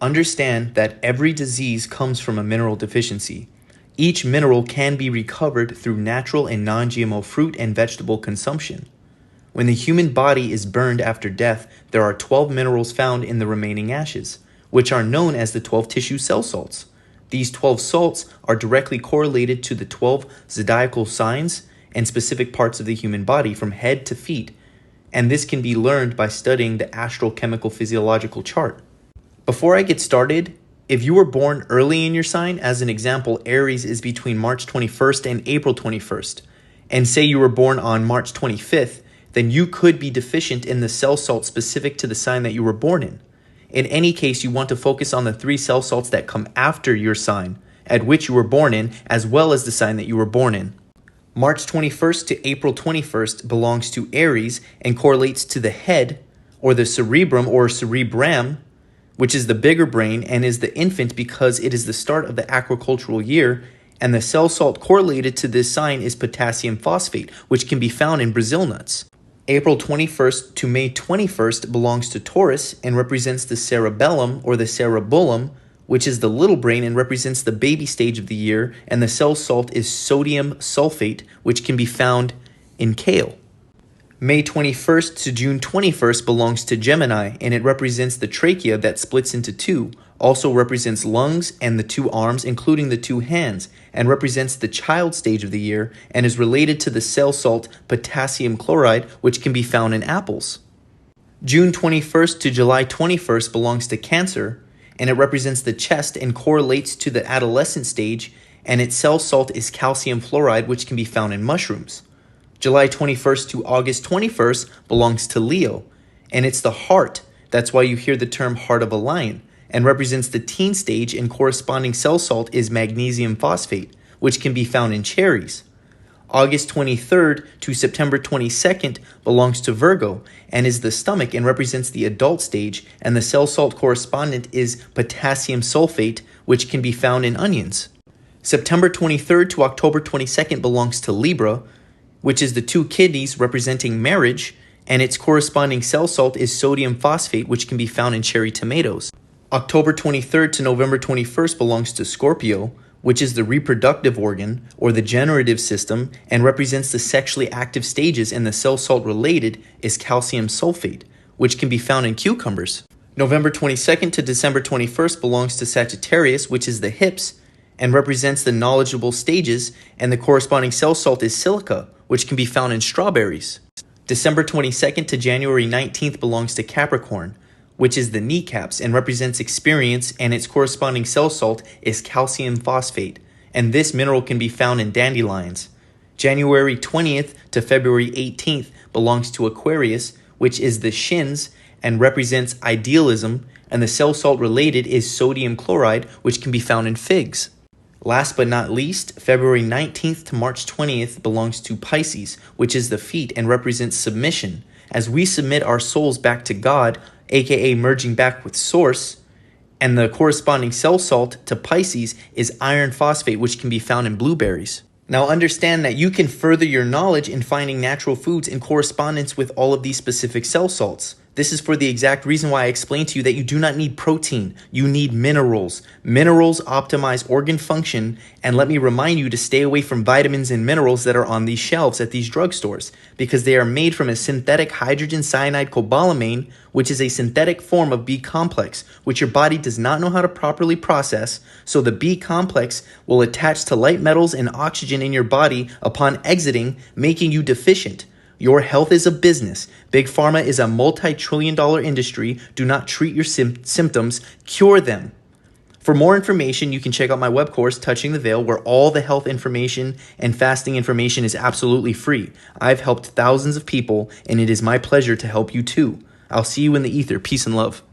Understand that every disease comes from a mineral deficiency. Each mineral can be recovered through natural and non-GMO fruit and vegetable consumption. When the human body is burned after death, there are 12 minerals found in the remaining ashes, which are known as the 12 tissue cell salts. These 12 salts are directly correlated to the 12 zodiacal signs and specific parts of the human body from head to feet, and this can be learned by studying the astral chemical physiological chart. Before I get started, if you were born early in your sign, as an example, Aries is between March 21st and April 21st, and say you were born on March 25th, then you could be deficient in the cell salt specific to the sign that you were born in. In any case, you want to focus on the 3 cell salts that come after your sign, at which you were born in, as well as the sign that you were born in. March 21st to April 21st belongs to Aries and correlates to the head, or the cerebrum or cerebrum, which is the bigger brain and is the infant because it is the start of the agricultural year, and the cell salt correlated to this sign is potassium phosphate, which can be found in Brazil nuts. April 21st to May 21st belongs to Taurus and represents the cerebellum or the cerebellum, which is the little brain and represents the baby stage of the year, and the cell salt is sodium sulfate, which can be found in kale. May 21st to June 21st belongs to Gemini, and it represents the trachea that splits into 2, also represents lungs and the 2 arms, including the 2 hands, and represents the child stage of the year, and is related to the cell salt potassium chloride, which can be found in apples. June 21st to July 21st belongs to Cancer, and it represents the chest and correlates to the adolescent stage, and its cell salt is calcium fluoride, which can be found in mushrooms. July 21st to August 21st belongs to Leo, and it's the heart. That's why you hear the term heart of a lion, and represents the teen stage, and corresponding cell salt is magnesium phosphate, which can be found in cherries. August 23rd to September 22nd belongs to Virgo and is the stomach and represents the adult stage, and the cell salt correspondent is potassium sulfate, which can be found in onions. September 23rd to October 22nd belongs to Libra, which is the 2 kidneys representing marriage, and its corresponding cell salt is sodium phosphate, which can be found in cherry tomatoes. October 23rd to November 21st belongs to Scorpio, which is the reproductive organ or the generative system and represents the sexually active stages, and the cell salt related is calcium sulfate, which can be found in cucumbers. November 22nd to December 21st belongs to Sagittarius, which is the hips and represents the knowledgeable stages, and the corresponding cell salt is silica, which can be found in strawberries. December 22nd to January 19th belongs to Capricorn, which is the kneecaps and represents experience, and its corresponding cell salt is calcium phosphate, and this mineral can be found in dandelions. January 20th to February 18th belongs to Aquarius, which is the shins and represents idealism, and the cell salt related is sodium chloride, which can be found in figs. Last but not least, February 19th to March 20th belongs to Pisces, which is the feet and represents submission, as we submit our souls back to God, aka merging back with Source, and the corresponding cell salt to Pisces is iron phosphate, which can be found in blueberries. Now understand that you can further your knowledge in finding natural foods in correspondence with all of these specific cell salts. This is for the exact reason why I explained to you that you do not need protein, you need minerals. Minerals optimize organ function, and let me remind you to stay away from vitamins and minerals that are on these shelves at these drugstores, because they are made from a synthetic hydrogen cyanide cobalamin, which is a synthetic form of B complex, which your body does not know how to properly process, so the B complex will attach to light metals and oxygen in your body upon exiting, making you deficient. Your health is a business. Big Pharma is a multi-trillion-dollar industry. Do not treat your symptoms, cure them. For more information, you can check out my web course, Touching the Veil, where all the health information and fasting information is absolutely free. I've helped thousands of people, and it is my pleasure to help you too. I'll see you in the ether. Peace and love.